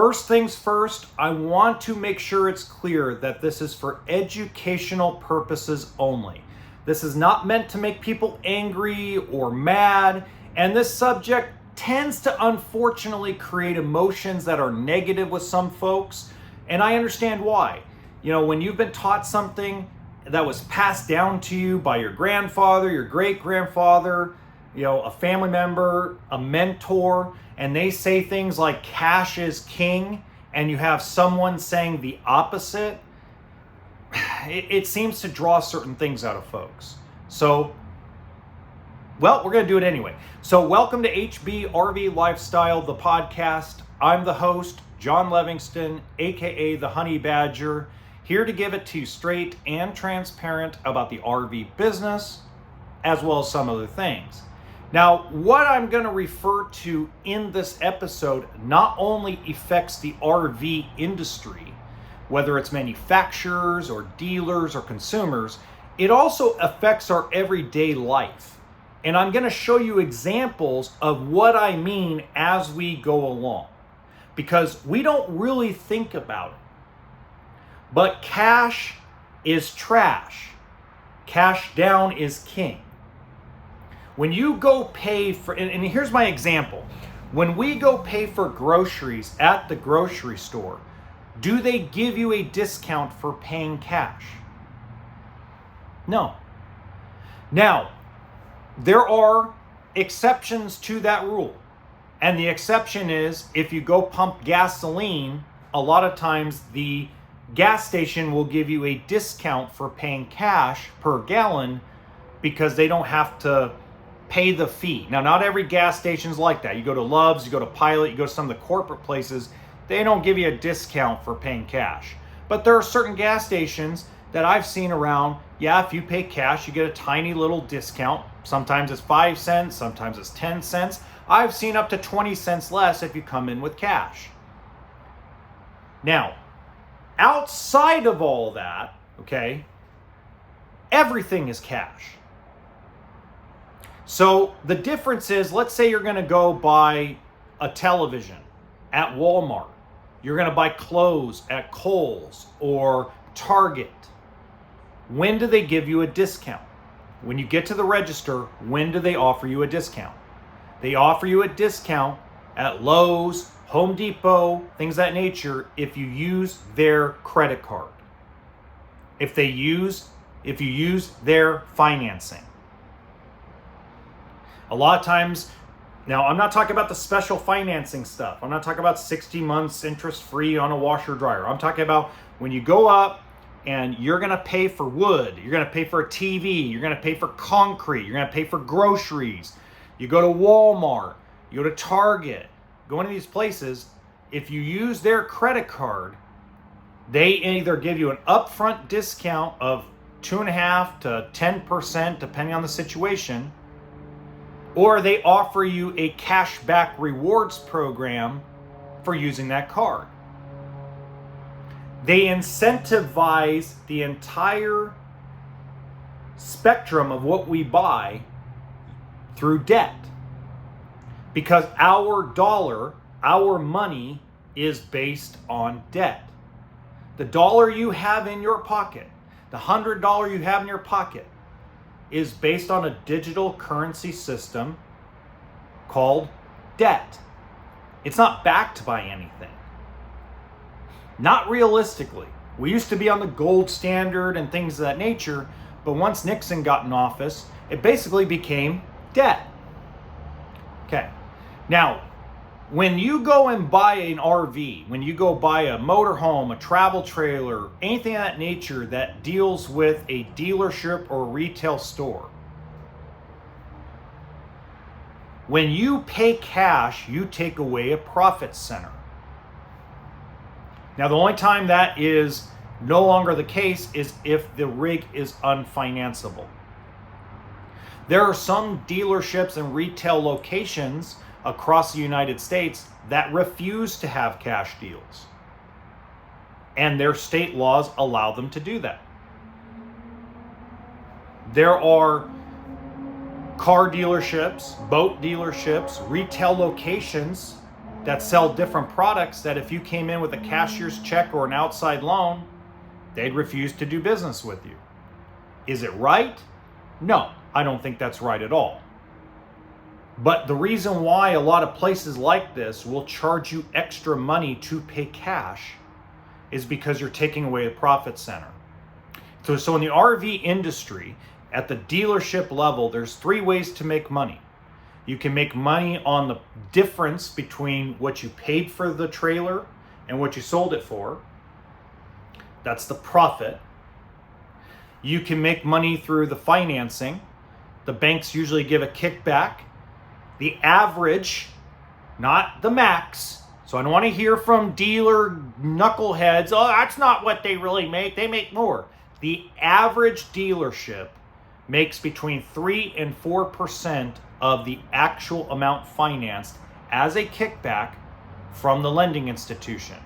First things first, I want to make sure it's clear that this is for educational purposes only. This is not meant to make people angry or mad, and this subject tends to unfortunately create emotions that are negative with some folks, and I understand why. You know, when you've been taught something that was passed down to you by your grandfather, your great-grandfather, you know, a family member, a mentor, and they say things like cash is king, and you have someone saying the opposite, it seems to draw certain things out of folks. So, well, we're going to do it anyway. So welcome to HB RV Lifestyle, the podcast. I'm the host, John Livingston, aka the Honey Badger, here to give it to you straight and transparent about the RV business, as well as some other things. Now, what I'm going to refer to in this episode not only affects the RV industry, whether it's manufacturers or dealers or consumers, it also affects our everyday life. And I'm going to show you examples of what I mean as we go along, because we don't really think about it. But cash is trash. Cash down is king. When you go pay for, and here's my example. When we go pay for groceries at the grocery store, do they give you a discount for paying cash? No. Now, there are exceptions to that rule. And the exception is if you go pump gasoline, a lot of times the gas station will give you a discount for paying cash per gallon because they don't have to pay the fee. Now, not every gas station's like that. You go to Love's, you go to Pilot, you go to some of the corporate places, they don't give you a discount for paying cash. But there are certain gas stations that I've seen around, yeah, if you pay cash, you get a tiny little discount. Sometimes it's 5 cents, sometimes it's 10 cents. I've seen up to 20 cents less if you come in with cash. Now, outside of all that, okay, everything is cash. So the difference is, let's say you're going to go buy a television at Walmart. You're going to buy clothes at Kohl's or Target. When do they give you a discount? When you get to the register, when do they offer you a discount? They offer you a discount at Lowe's, Home Depot, things of that nature, if you use their credit card. If you use their financing. A lot of times, now I'm not talking about the special financing stuff. I'm not talking about 60 months interest free on a washer dryer. I'm talking about when you go up and you're going to pay for wood, you're going to pay for a TV, you're going to pay for concrete, you're going to pay for groceries. You go to Walmart, you go to Target, go into these places. If you use their credit card, they either give you an upfront discount of 2.5% to 10%, depending on the situation, or they offer you a cashback rewards program for using that card. They incentivize the entire spectrum of what we buy through debt. Because our dollar, our money, is based on debt. The dollar you have in your pocket, the $100 you have in your pocket, is based on a digital currency system called debt. It's not backed by anything. Not realistically. We used to be on the gold standard and things of that nature, but once Nixon got in office, it basically became debt. Okay. Now, when you go and buy an RV, when you go buy a motorhome, a travel trailer, anything of that nature that deals with a dealership or a retail store, when you pay cash, you take away a profit center. Now, the only time that is no longer the case is if the rig is unfinanceable. There are some dealerships and retail locations across the United States that refuse to have cash deals. And their state laws allow them to do that. There are car dealerships, boat dealerships, retail locations that sell different products that if you came in with a cashier's check or an outside loan, they'd refuse to do business with you. Is it right? No, I don't think that's right at all. But the reason why a lot of places like this will charge you extra money to pay cash is because you're taking away a profit center. So in the RV industry, at the dealership level, there's 3 ways to make money. You can make money on the difference between what you paid for the trailer and what you sold it for. That's the profit. You can make money through the financing. The banks usually give a kickback. The average, not the max. So I don't want to hear from dealer knuckleheads, oh, that's not what they really make. They make more. The average dealership makes between 3 and 4% of the actual amount financed as a kickback from the lending institution.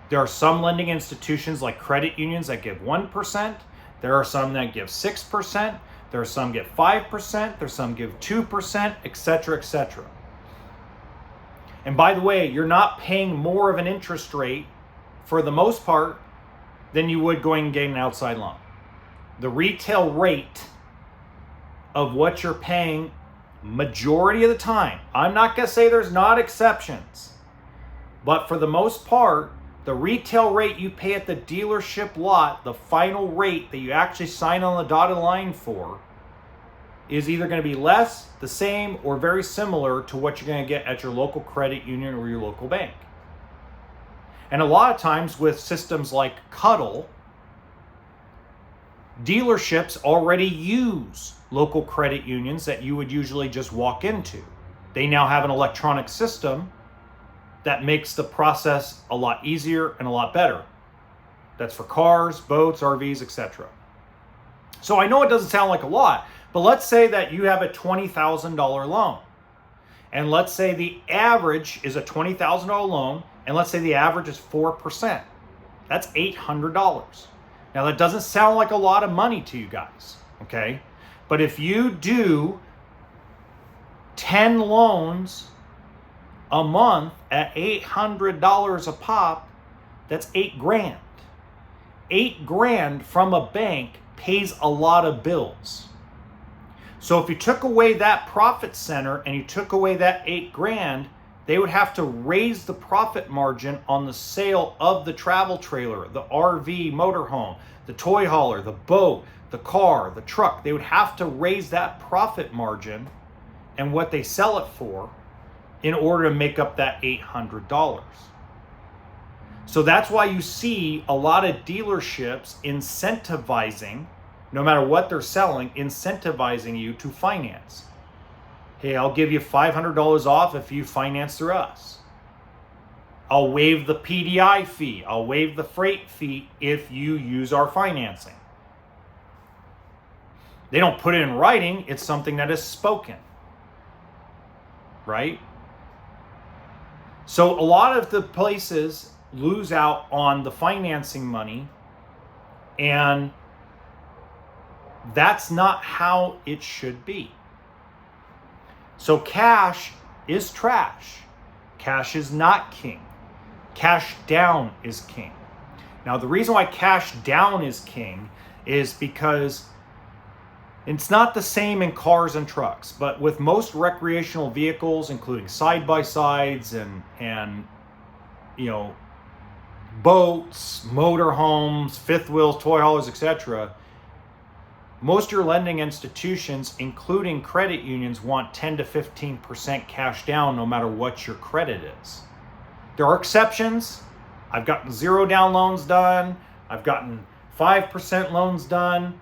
There are some lending institutions like credit unions that give 1%. There are some that give 6%. There are some give 5%. There's some give 2%, etc., etc. And by the way, you're not paying more of an interest rate for the most part than you would going and getting an outside loan. The retail rate of what you're paying majority of the time, I'm not going to say there's not exceptions, but for the most part, the retail rate you pay at the dealership lot, the final rate that you actually sign on the dotted line for, is either going to be less, the same, or very similar to what you're going to get at your local credit union or your local bank. And a lot of times with systems like Cuddle, dealerships already use local credit unions that you would usually just walk into. They now have an electronic system that makes the process a lot easier and a lot better. That's for cars, boats, RVs, etc. So I know it doesn't sound like a lot, but let's say that you have a $20,000 loan. And let's say the average is a $20,000 loan, and let's say the average is 4%. That's $800. Now that doesn't sound like a lot of money to you guys, okay? But if you do 10 loans a month at $800 a pop, that's $8,000. $8,000 from a bank pays a lot of bills. So if you took away that profit center and you took away that $8,000, they would have to raise the profit margin on the sale of the travel trailer, the RV motorhome, the toy hauler, the boat, the car, the truck. They would have to raise that profit margin and what they sell it for in order to make up that $800. So that's why you see a lot of dealerships incentivizing, no matter what they're selling, incentivizing you to finance. Hey, I'll give you $500 off if you finance through us. I'll waive the PDI fee. I'll waive the freight fee if you use our financing. They don't put it in writing. It's something that is spoken. Right? So a lot of the places lose out on the financing money, and that's not how it should be. So cash is trash. Cash is not king. Cash down is king. Now, the reason why cash down is king is because it's not the same in cars and trucks, but with most recreational vehicles, including side-by-sides and you know, boats, motorhomes, fifth wheels, toy haulers, etc., most of your lending institutions, including credit unions, want 10 to 15% cash down no matter what your credit is. There are exceptions. I've gotten 0 down loans done. I've gotten 5% loans done.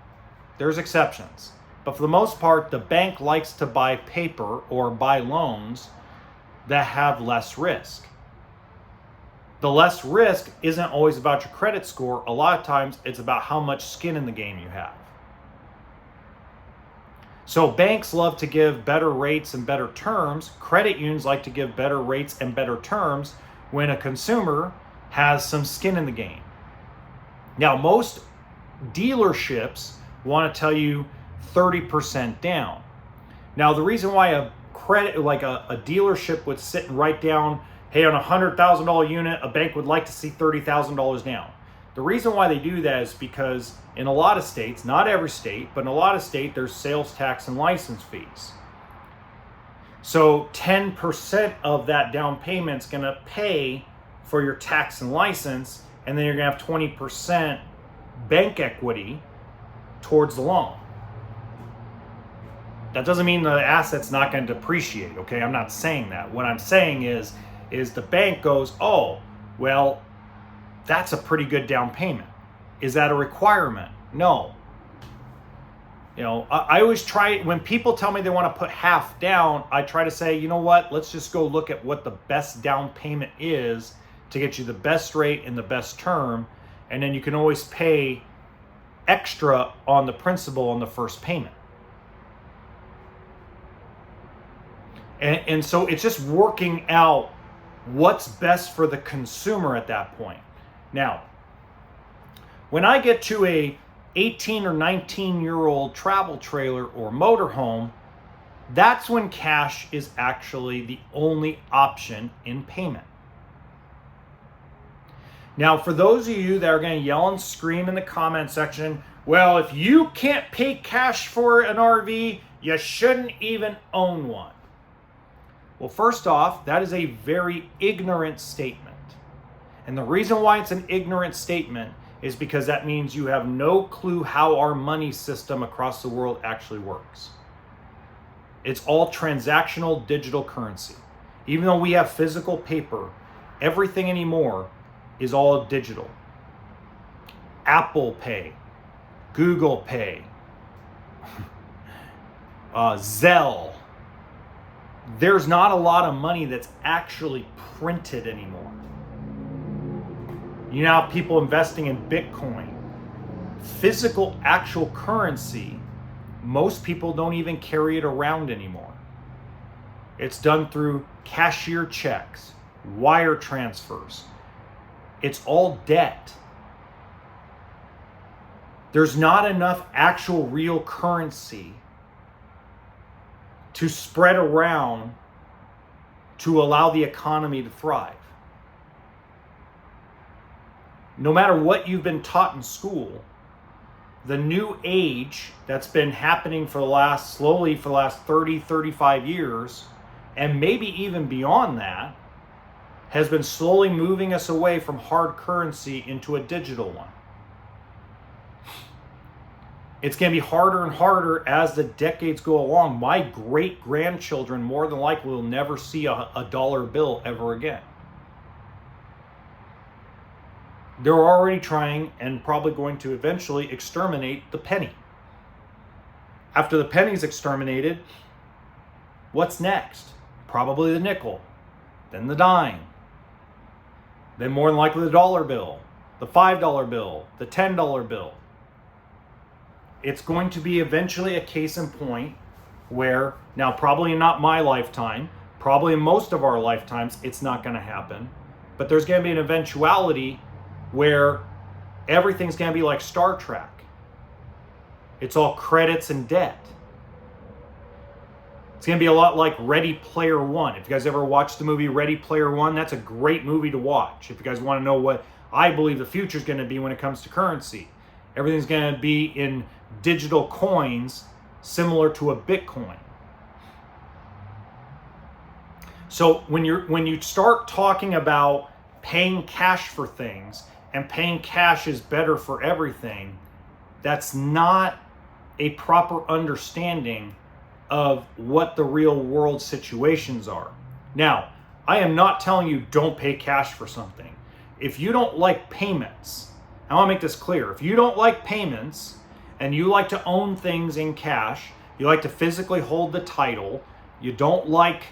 There's exceptions. But for the most part, the bank likes to buy paper or buy loans that have less risk. The less risk isn't always about your credit score. A lot of times it's about how much skin in the game you have. So banks love to give better rates and better terms. Credit unions like to give better rates and better terms when a consumer has some skin in the game. Now, most dealerships want to tell you 30% down. Now, the reason why credit, like a dealership would sit and write down, hey, on a $100,000 unit, a bank would like to see $30,000 down. The reason why they do that is because in a lot of states, not every state, but in a lot of states, there's sales tax and license fees. So 10% of that down payment is going to pay for your tax and license, and then you're going to have 20% bank equity towards the loan. That doesn't mean the asset's not going to depreciate, okay? I'm not saying that. What I'm saying is the bank goes, oh, well, that's a pretty good down payment. Is that a requirement? No. You know, I always try, when people tell me they want to put half down, I try to say, you know what, let's just go look at what the best down payment is to get you the best rate and the best term, and then you can always pay extra on the principal on the first payment. And so it's just working out what's best for the consumer at that point. Now, when I get to a 18 or 19-year-old travel trailer or motorhome, that's when cash is actually the only option in payment. Now, for those of you that are going to yell and scream in the comment section, well, if you can't pay cash for an RV, you shouldn't even own one. Well, first off, that is a very ignorant statement. And the reason why it's an ignorant statement is because that means you have no clue how our money system across the world actually works. It's all transactional digital currency. Even though we have physical paper, everything anymore is all digital. Apple Pay, Google Pay, Zelle. There's not a lot of money that's actually printed anymore. You now have people investing in Bitcoin. Physical, actual currency, most people don't even carry it around anymore. It's done through cashier checks, wire transfers. It's all debt. There's not enough actual real currency to spread around to allow the economy to thrive. No matter what you've been taught in school, the new age that's been happening for the last 30, 35 years, and maybe even beyond that, has been slowly moving us away from hard currency into a digital one. It's going to be harder and harder as the decades go along. My great-grandchildren more than likely will never see a dollar bill ever again. They're already trying and probably going to eventually exterminate the penny. After the penny's exterminated, what's next? Probably the nickel, then the dime, then more than likely the dollar bill, the $5 bill, the $10 bill. It's going to be eventually a case in point where, now probably not my lifetime, probably in most of our lifetimes, it's not going to happen, but there's going to be an eventuality where everything's going to be like Star Trek. It's all credits and debt. It's going to be a lot like Ready Player One. If you guys ever watched the movie Ready Player One, that's a great movie to watch. If you guys want to know what I believe the future is going to be when it comes to currency. Everything's going to be in digital coins similar to a Bitcoin. So when you start talking about paying cash for things and paying cash is better for everything, that's not a proper understanding of what the real world situations are. Now, I am not telling you don't pay cash for something. If you don't like payments, I want to make this clear. If you don't like payments and you like to own things in cash, you like to physically hold the title, you don't like,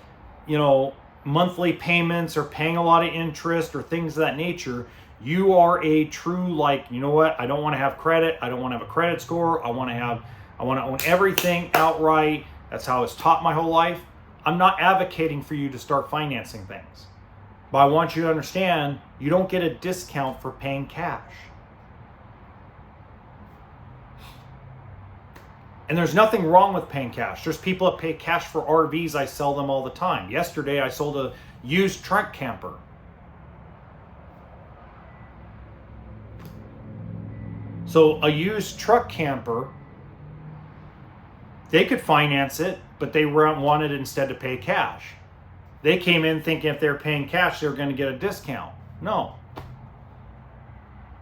monthly payments or paying a lot of interest or things of that nature, you are a true, I don't want to have credit. I don't want to have a credit score. I want to own everything outright. That's how I was taught my whole life. I'm not advocating for you to start financing things. But I want you to understand, you don't get a discount for paying cash. And there's nothing wrong with paying cash. There's people that pay cash for RVs. I sell them all the time. Yesterday, I sold a used truck camper. So a used truck camper, they could finance it, but they wanted instead to pay cash. They came in thinking if they were paying cash, they were going to get a discount. No.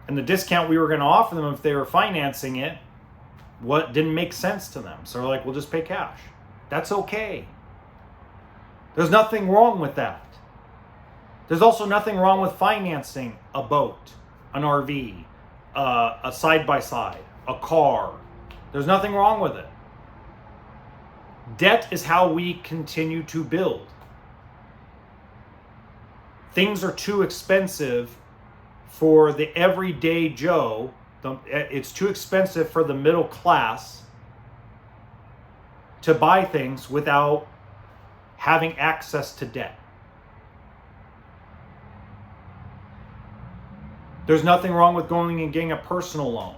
And the discount we were going to offer them if they were financing it, what didn't make sense to them. So we're like, we'll just pay cash. That's okay. There's nothing wrong with that. There's also nothing wrong with financing a boat, an RV, a side-by-side, a car. There's nothing wrong with it. Debt is how we continue to build. Things are too expensive for the everyday Joe. It's too expensive for the middle class to buy things without having access to debt. There's nothing wrong with going and getting a personal loan.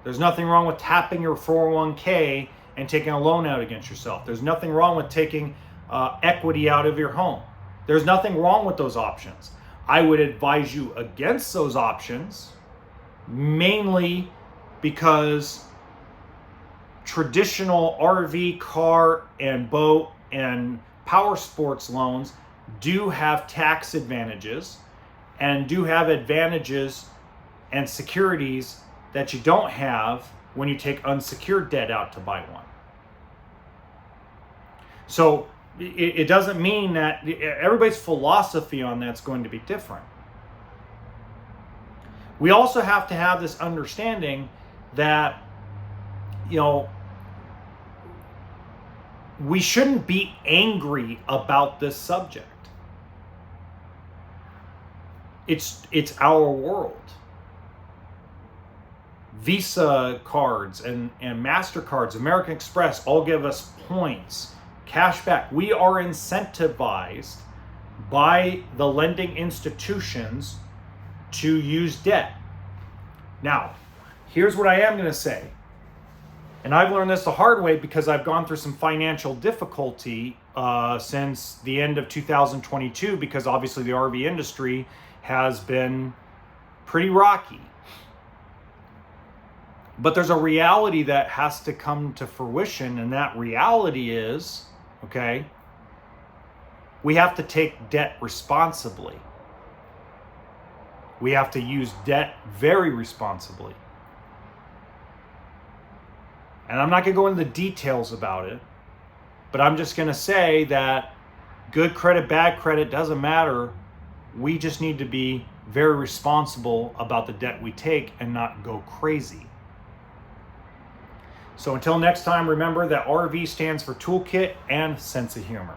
There's nothing wrong with tapping your 401k and taking a loan out against yourself. There's nothing wrong with taking equity out of your home. There's nothing wrong with those options. I would advise you against those options, mainly because traditional RV, car, and boat and power sports loans do have tax advantages and do have advantages and securities that you don't have when you take unsecured debt out to buy one. So it doesn't mean that everybody's philosophy on that's going to be different. We also have to have this understanding that, we shouldn't be angry about this subject. It's our world. Visa cards and MasterCards, American Express all give us points, cash back. We are incentivized by the lending institutions to use debt. Now, here's what I am going to say. And I've learned this the hard way because I've gone through some financial difficulty since the end of 2022, because obviously the RV industry has been pretty rocky. But there's a reality that has to come to fruition, and that reality is, we have to take debt responsibly. We have to use debt very responsibly. And I'm not going to go into the details about it, but I'm just going to say that good credit, bad credit, doesn't matter. We just need to be very responsible about the debt we take and not go crazy. So until next time, remember that RV stands for toolkit and sense of humor.